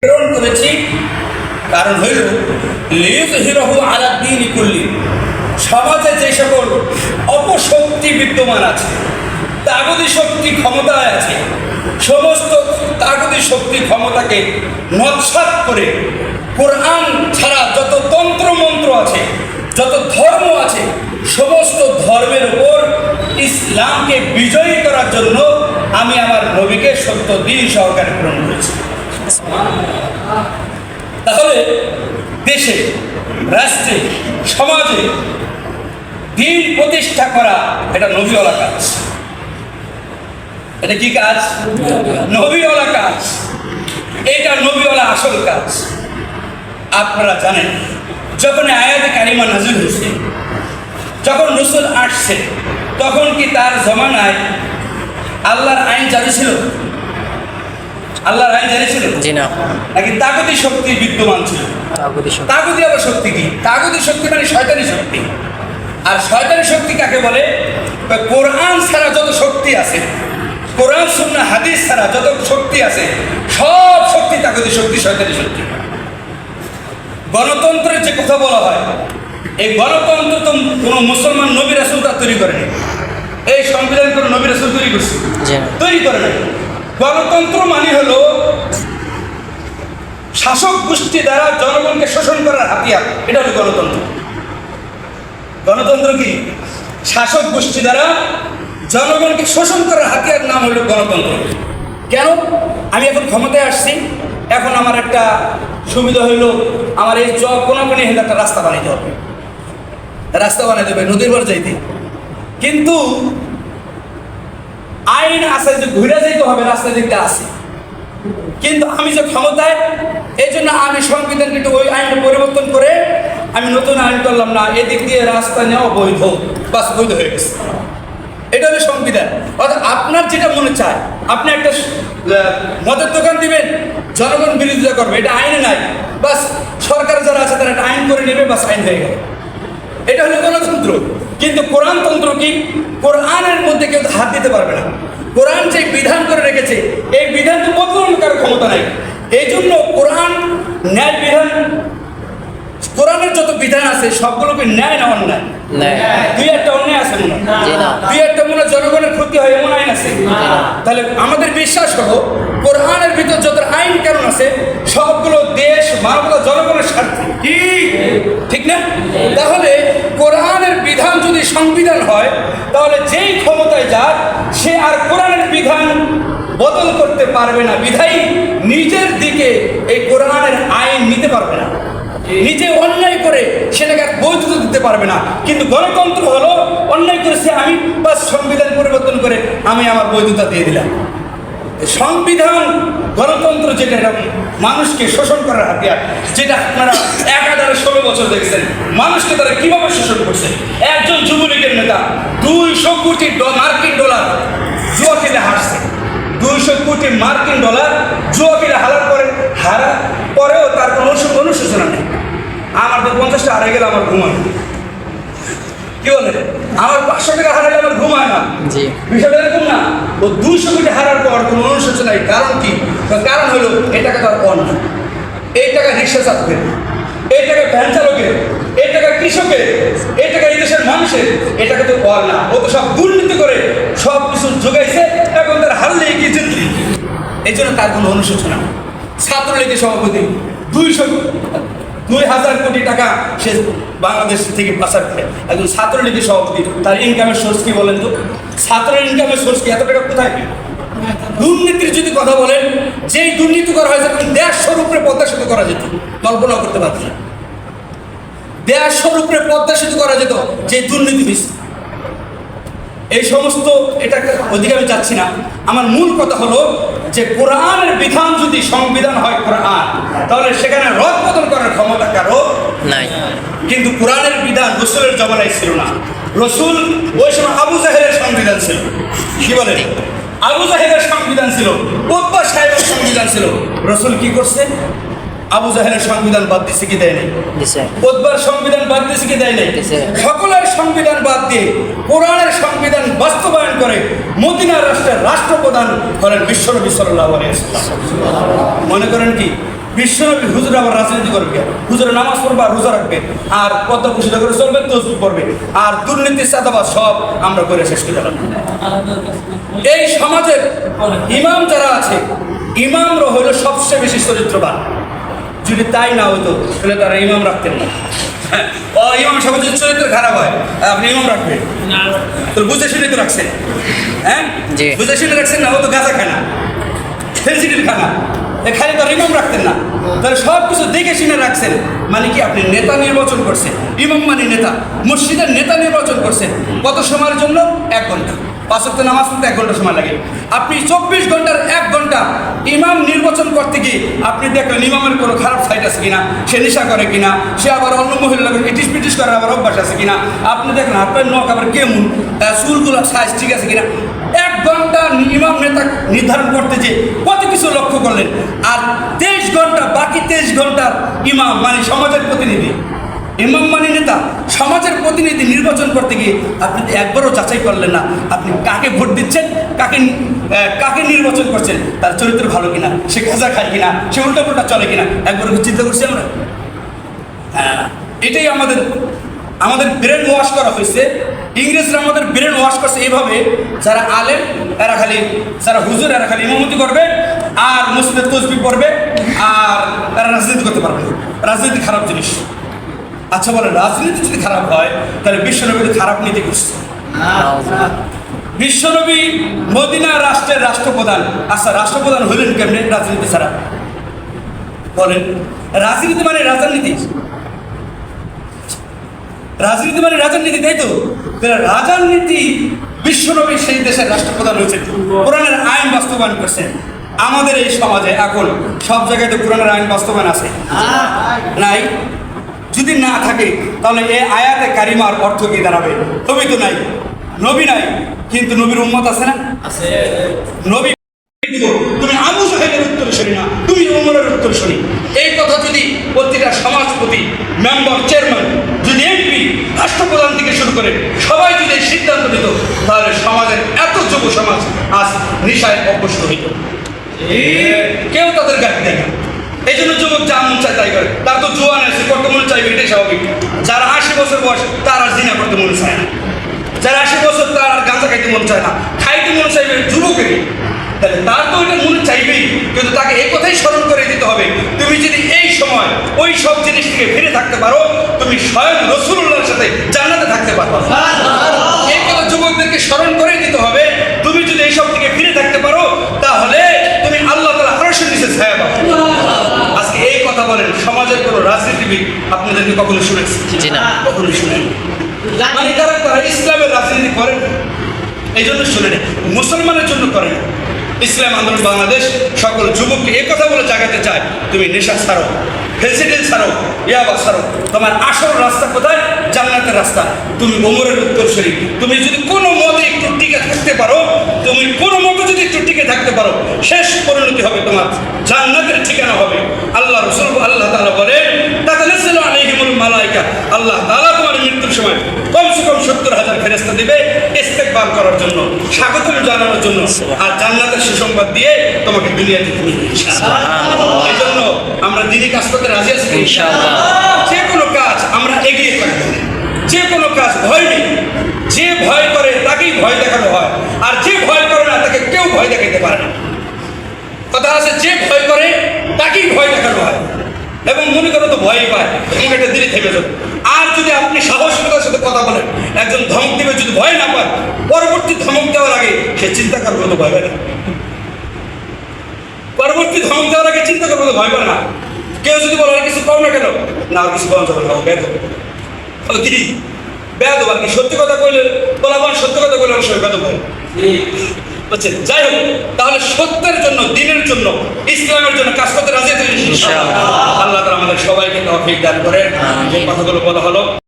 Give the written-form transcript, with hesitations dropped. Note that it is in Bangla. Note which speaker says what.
Speaker 1: প্রেরণ করেছি কারণ হইল লিইয়ুযহিরাহু আলা দ্বীনি কুল্লি, সমাজে যে সকল অপশক্তি বিদ্যমান আছে, তাগুতি শক্তি ক্ষমতায় আছে, সমস্ত তাগুতি শক্তি ক্ষমতাকে নস্যাৎ করে কোরআন ছাড়া যত তন্ত্র মন্ত্র আছে, যত ধর্ম আছে, সমস্ত ধর্মের উপর ইসলামকে বিজয়ী করার জন্য আমি আমার নবীকে সত্য দিন সহকারে প্রেরণ করেছি। তাহলে দেশে, রাষ্ট্রে, সমাজে দিন প্রতিষ্ঠা করা এটা নবীওয়ালা কাজ। এটা কি কাজ? নবীওয়ালা কাজ। এটা নবীওয়ালা আসল কাজ। আপনারা জানেন, যখন আয়াতে কারিমা নাযিল হয়েছে, যখন রাসূল আসছে, তখন কি তার জমানায় আল্লাহর আইন জারি ছিল? আল্লাহর আইন জারি ছিল?
Speaker 2: জি না।
Speaker 1: নাকি তাগুতি শক্তি বিদ্যমান ছিল? তাগুতি আবার শক্তি কি? তাগুতি শক্তি মানে শয়তানি শক্তি। আর শয়তানি শক্তি কাকে বলে? কোরআন ছাড়া যত শক্তি আছে, কোরআন সুন্নাহ হাদিস ছাড়া যত শক্তি আছে, সব শক্তি তাগুতি শক্তি, শয়তানি শক্তি। গণতন্ত্রের যে কথা বলা হয়, এই গণতন্ত্র তো কোনো মুসলমান নবী রাসূল তা তৈরি করেনি। এই সংবিধান কোনো নবী রাসূল তৈরি করছে? তৈরি করে নাই। গণতন্ত্র মানে হলো শাসক গোষ্ঠী দ্বারা জনগণকে শোষণ করার হাতিয়ার। এটা হলো গণতন্ত্র। গণতন্ত্র কি? শাসক গোষ্ঠী দ্বারা জনগণকে শোষণ করার হাতিয়ার, নাম হলো গণতন্ত্র। কেন? আমি এখন ক্ষমতায় আসছি, এখন আমার একটা সুবিধা হইলো, আমার এই কোনাকুনি হলে একটা রাস্তা বানাইতে হবে, রাস্তা বানাইতে হবে নদীর পার যাইতে। কিন্তু আইন আছে যে ঘুরে যাইতে হবে, রাস্তা দিকটা আছে। কিন্তু আমি যে ক্ষমতায়, এই জন্য আমি সংবিধান কিন্তু ওই আইনটা পরিবর্তন করে আমি নতুন আইন করলাম না, এদিক দিয়ে রাস্তা নেওয়া বৈধ, বাস বৈধ হয়ে গেছে। এটা হলো সংবিধান। অর্থাৎ আপনার যেটা মনে চায়, আপনি একটা মদের দোকান দিবেন, জনগণ বিরোধিতা করবে, এটা আইনে নাই, বাস সরকার যারা আছে তারা একটা আইন করে নেবে, বাস আইন হয়ে গেল। এটা হলো গণতন্ত্র। কিন্তু কোরআনতন্ত্র কি? কোরআনের মধ্যে কেউ হাত দিতে পারবে না। কোরআন যে বিধান করে রেখেছে, এই বিধান তো বদলানোর কারো ক্ষমতা নাই। এই জন্য কোরআন ন্যায় বিধান, কোরআনের যত বিধান আছে সবগুলোকে ন্যায় না অন্যায়? দুই একটা অন্যায় আছে মনে হয়, দুই একটা মনে জনগণের ক্ষতি হয় এমন আইন আছে। তাহলে আমাদের বিশ্বাস হলো কোরআনের ভিতর যত আইন কানুন আছে সবগুলো দেশ, মানবতা, জনগণের স্বার্থে। ঠিক না? তাহলে কোরআনের বিধান যদি সংবিধান হয়, তাহলে যেই ক্ষমতায় যাক সে আর কোরআনের বিধান বদল করতে পারবে না। বিধায়ী নিজের দিকে এই কোরআনের আইন নিতে পারবে না, নিজে অন্যায় করে সেটাকে আর বৈধতা দিতে পারবে না। কিন্তু গণতন্ত্র হলো অন্যায় করেছে আমি, বাস সংবিধান পরিবর্তন করে আমি আমার বৈধতা দিয়ে দিলাম। সংবিধান, গণতন্ত্র যেটা, এটা মানুষকে শোষণ করার হাতিয়ার। যেটা আপনারা 1116 বছর দেখছেন মানুষকে তারা কিভাবে শোষণ করছে। একজন যুবলীগের নেতা 200 কোটি মার্কিন ডলার জুয়া খেলে হারছে। 200 কোটি মার্কিন ডলার জুয়া খেলে হারার পরেও তার কোনো অনুশোচনা নেই। আমার তো 50টা হারিয়ে গেলে আমার ঘুম হয় না। কি বলে? আমার 500 টাকা হারালে আমার ঘুম হয় না। বিষয়টা এরকম না। ও 200 কোটি হারার পর কোনো অনুশোচনা নেই। কারণ কি? কারণ হলো এই টাকা তার অন্য, এই টাকা রিক্সা চালকের, এই টাকা ভ্যান চালকের, এই টাকা কৃষকের, এই টাকা এই দেশের মানুষের, এই টাকা তো পাওয়ার না। ও তো সব দুর্নীতি করে সব কিছু যোগাইছে, এখন তার হারলে কি জিতলি। এই জন্য তার কোনো অনুশোচনা। ছাত্রলীগের সভাপতি 2000 কোটি টাকা সে বাংলাদেশ থেকে পাচার করে। একজন ছাত্রলীগের সভাপতি, তার ইনকামের সোর্স কি বলেন তো? ছাত্রের ইনকামের সোর্স কি? এত টাকা কোথায়? দুর্নীতির যদি কথা বলেন, যেই দুর্নীতি করা হয়, যখন 150 উপরে পদ্মা সেতু করা যেত, কল্পনা করতে পারছি। 150 উপরে পদ্মা সেতু করা যেত, যে দুর্নীতি হয়েছে। এই সমস্ত এটাকে ওদিকে আমি যাচ্ছি না। আমার মূল কথা হলো যে কোরআনের বিধান যদি সংবিধান হয় কোরআন, তাহলে সেখানে রদ বদল করার ক্ষমতা কারো নাই। কিন্তু কোরআনের বিধান রাসূলের জমানায় ছিল না। রাসূল ওই সময় আবু জাহেলের সংবিধান ছিল। কি বলে? আবু জাহেলের সংবিধান ছিল, উতবা সাহেবের সংবিধান ছিল। রাসূল কি করছে? আবু জাহেলের সংবিধান বাদ দিছে কি দেয় নাই? উতবার সংবিধান বাদ দিছে কি দেয় নাই? সকলের সংবিধান বাদ দিয়ে কোরআনের সংবিধান বাস্তবায়ন করে মদিনা রাষ্ট্রের রাষ্ট্রপ্রধান হলেন বিশ্বনবী সাল্লাল্লাহু আলাইহি ওয়াসাল্লাম। মনে করেন কি বিশ্বনবী হুজুর আবার রাজনীতি করবে, হুজুরে নামাজ পড়বে আর রোজা রাখবে আর কত খুশি করে চলবে, তসবিহ পড়বে আর দুর্নীতি চাঁদাবাজ সব আমরা করে শেষ করে দিলাম। এই সমাজের ইমাম যারা আছে, ইমামরা হলো সবচেয়ে বেশি চরিত্রবান। যদি তাই না হতো তাহলে তারা ইমাম রাখতেন না। ইমাম সাহেব যদি চরিত্র খারাপ হয় আপনি ইমাম রাখবেন? তো বুঝে শুনে তো রাখছেন, হ্যাঁ বুঝে শুনে রাখছেন না, ও তো গাঁজা খায় না, ফেন্সিডিল খায় না, খালি তো ইমাম রাখতেন না। তাহলে সব কিছু দেখে শুনে রাখছেন, মানে কি আপনি নেতা নির্বাচন করছেন, ইমাম মানে নেতা, মসজিদের নেতা নির্বাচন করছেন। কত সময়ের জন্য? 1 ঘন্টা। 5 ওয়াক্ত নামাজ পড়তে 1 ঘন্টা সময় লাগে। আপনি 24 ঘন্টার 1 ঘন্টা ইমাম নির্বাচন করতে গিয়ে আপনি দেখলেন ইমামের কোনো খারাপ সাইড আছে কিনা, সে নেশা করে কিনা, সে আবার অন্য মহিলার ইটিস পিটিস করার আবার অভ্যাস আছে কিনা, আপনি দেখলেন আপনার নখ আবার কেমন, চুলগুলো সাইজ ঠিক আছে কিনা। 1 ঘন্টা ইমাম নেতা নির্ধারণ করতে যে কত কিছু লক্ষ্য করলেন। আর 23 ঘন্টা, বাকি 23 ঘন্টার ইমাম মানে সমাজের প্রতিনিধি, ইমাম মানে নেতা, সমাজের প্রতিনিধি নির্বাচন করতে গিয়ে আপনি একবারও যাচাই করলেন না আপনি কাকে ভোট দিচ্ছেন, কাকে নির্বাচন করছেন, তার চরিত্র ভালো কিনা, সে গাঁজা খায় কিনা, সে উল্টাপুল্টা চলে কিনা, একবার চিন্তা করছি আমরা? এটাই আমাদের ব্রেন ওয়াশ করা হয়েছে। ইংরেজরা আমাদের ব্রেন ওয়াশ করছে এইভাবে, যারা আলেম এরা খালি, যারা হুজুর এরা খালি ইমামতি করবে আর মসজিদের তসবিহ পড়বে আর এরা রাজনীতি করতে পারবে। রাজনীতি খারাপ জিনিস। আচ্ছা বলেন, রাজনীতি যদি খারাপ হয় তাহলে বিশ্বনবী খারাপ নীতি করছে? বিশ্বনবী মদিনা রাষ্ট্রের রাষ্ট্রপ্রধান। আচ্ছা রাষ্ট্রপ্রধান হলেন কেমনে রাজনীতি ছাড়া? বলেন, রাজনীতি মানে রাজনীতি, রাজনীতি মানে রাজনীতি, তাই তো? রাজনীতি বিশ্বনবী সেই দেশের রাষ্ট্রপ্রধান হয়েছেন, কোরআনের আইন বাস্তবায়ন করছেন। আমাদের এই সমাজে এখন সব জায়গায় তো কোরআনের আইন বাস্তবায়ন আছে নাই? যদি না থাকে তাহলে এই আয়াতে কারিমার অর্থ কি দাঁড়াবে? নবী তো নাই, নবী নাই, কিন্তু নবীর উম্মত আছে না? নবী তুমি আবু সাহেবের উত্তর শুনি না, তুমি ওমরের উত্তর শুনি। এই কথা যদি প্রতিটা সমাজপতি, মেম্বার, চেয়ারম্যান, যদি এমপি, রাষ্ট্রপ্রধান থেকে শুরু করে সবাই যদি এই সিদ্ধান্ত নিত, তাহলে সমাজের এত যুব সমাজ আজ নেশায় অভ্যস্ত হইত, কেউ তাদের গাড়ি দেয় না। এই জন্য যুবক যা মন চায় তাই করে। তার তো জোয়ান আছে, করতে মনে চাইবে, এটাই স্বাভাবিক। যারা 80 বছর বয়স তার আর জিনা করতে মনে চায় না, যারা 80 বছর তার আর গাঁজা খাইতে মন চায় না, খাইতে মনে চাইবে যুবকেরই। তাহলে তার তো এটা মনে চাইবেই, কিন্তু তাকে এই কথাই স্মরণ করে দিতে হবে, তুমি যদি এই সময় ওই সব জিনিস থেকে ফিরে থাকতে পারো, তুমি স্বয়ং রাসূলুল্লাহর সাথে জান্নাতে থাকতে পারবে। এই কথা যুবকদেরকে স্মরণ করে দিতে হবে। তুমি যদি এই সব থেকে ফিরে থাকতে পারো, তাহলে তুমি আল্লাহ তাআলা আরশের নিচে ছায়া পাবে। আজকে এই কথা বলেন, সমাজের কোনো রাজনীতিবিদ আপনাদেরকে কখনো শুনেছেন? কখনো শুনেন? মানে তারা ইসলামের রাজনীতি করেন, এই জন্য শুনে নেই, মুসলমানের জন্য করেন। ইসলাম আন্দোলন বাংলাদেশ সকল যুবককে এই কথা বলে জাগাতে চায়, তুমি নেশা ছাড়ো, ফেন্সিডিল ছাড়ো, ইয়াবা ছাড়ো। তোমার আসল রাস্তা কোথায়? জান্নাতের রাস্তা। তুমি ওমরের উত্তরসূরি। তুমি যদি কোনো মতে একটু টিকে থাকতে পারো, তুমি কোনো মতে যদি একটু টিকে থাকতে পারো, শেষ পরিণতি হবে তোমার জান্নাতের ঠিকানা হবে। আল্লাহ রাসূল আল্লাহ তাআলা বলেন, তাতানাজ্জালু আলাইহিমুল মালায়েকা, আল্লাহ তাআলা তোমার মৃত্যুর সময় কমসে কম 70,000 ফেরেশতা দিবে ইস্তেকবার করার জন্য, স্বাগতম জানানোর জন্য, আর জান্নাতের সুসংবাদ দিয়ে তোমাকে দুনিয়াতে তুলে দিবে ইনশাআল্লাহ। এই জন্য আমরা দিনই কাজ করতে রাজি আছি ইনশাআল্লাহ। যে কোনো কাজ আমরা এগিয়ে থাকবো, যে কোনো কাজ ভয় নেই। যে ভয় করে তাকেই ভয় দেখানো হয়, আর যে ভয় করে না তাকে কেউ ভয় দেখাতে পারে না। কথা আছে, যে ভয় করে তাকেই ভয় দেখানো হয়, এবং মনে করো তো ভয়ই পায়, এটা দিলে থেমে যাবে। আর যদি আপনি সাহসিকতার সাথে কথা বলেন, একজন ধমক দেবে, যদি ভয় না পায়, পরবর্তী ধমক দেওয়ার আগে সে চিন্তা করবে তো ভয় পায় না। পরবর্তী ধমক দেওয়ার আগে চিন্তা করবে তো ভয় পায় না। কেউ যদি বলে কিছু কম না কেন, না আর কিছু কম যাবে না, বেদ কি বেদ, আর কি সত্যি কথা কইলে বলাবার, সত্যি কথা কইলে অবশ্যই বেদ হয় বুঝছেন। যাই হোক, তাহলে সত্যের জন্য, দিনের জন্য, ইসলামের জন্য কাজ করতে রাজি আছি ইনশাআল্লাহ। আল্লাহ তাআলা আমাদের সবাইকে তৌফিক দান করেন। যে কথাগুলো বলা হলো